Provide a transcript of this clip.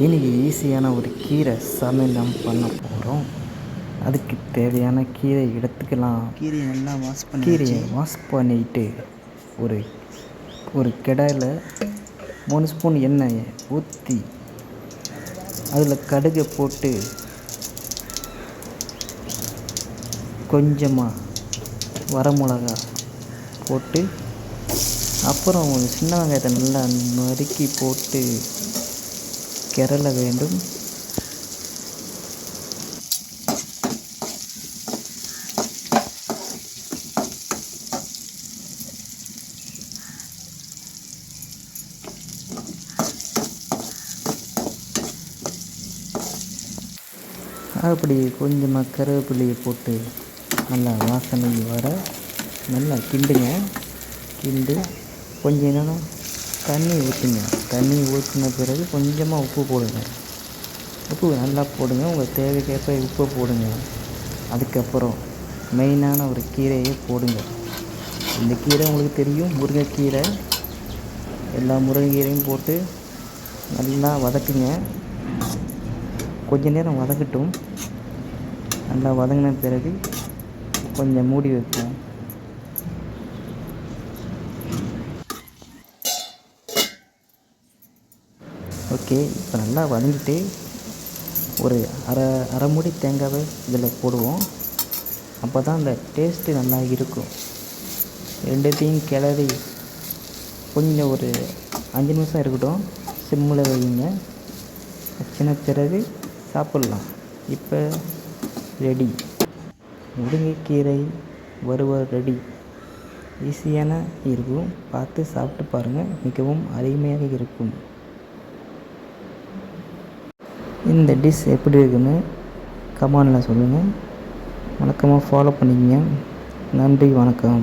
இன்றைக்கி ஈஸியான ஒரு கீரை சமையல் நம்ம பண்ண போகிறோம். அதுக்கு தேவையான கீரை எடுத்துக்கலாம். கீரையை வாஷ் பண்ணிட்டு ஒரு கடாயில் 3 ஸ்பூன் எண்ணெயை ஊற்றி அதில் கடுகை போட்டு கொஞ்சமாக வரமிளகா போட்டு அப்புறம் சின்ன வெங்காயத்தை நல்லா நறுக்கி போட்டு கிரள வேண்டும். அப்படி கொஞ்சமாக கருவேப்பிலையை போட்டு நல்லா வாசனை வர நல்லா கிண்டு கொஞ்ச நேரம் தண்ணி ஊற்றுங்க. தண்ணி ஊற்றின பிறகு கொஞ்சமாக உப்பு போடுங்க. உப்பு நல்லா போடுங்க, உங்கள் தேவைக்கேற்ப உப்பு போடுங்க. அதுக்கப்புறம் மெயினான ஒரு கீரையை போடுங்க. இந்த கீரை உங்களுக்கு தெரியும், முருங்கைக்கீரை. எல்லா முருங்கைக்கீரையும் போட்டு நல்லா வதக்குங்க. கொஞ்ச நேரம் வதக்கட்டும். நல்லா வதங்கின பிறகு கொஞ்சம் மூடி வைப்போம். ஓகே, இப்போ நல்லா வதங்கிட்டு ஒரு அரை மூடி தேங்காவை இதில் போடுவோம். அப்போ தான் அந்த டேஸ்ட்டு நல்லா இருக்கும். ரெண்டுத்தையும் கிளறி கொஞ்சம் ஒரு 5 நிமிஷம் இருக்கட்டும். சிம்மில் வைங்க. வச்சின பிறகு சாப்பிட்லாம். இப்போ ரெடி, முருங்கைக்கீரை வறுவல் ரெடி. ஈஸியான இருக்கும். பார்த்து சாப்பிட்டு பாருங்கள், மிகவும் அருமையாக இருக்கும். இந்த டிஷ் எப்படி இருக்குன்னு கமெண்டில் சொல்லுங்கள். வணக்கமாக ஃபாலோ பண்ணிக்கங்க. நன்றி, வணக்கம்.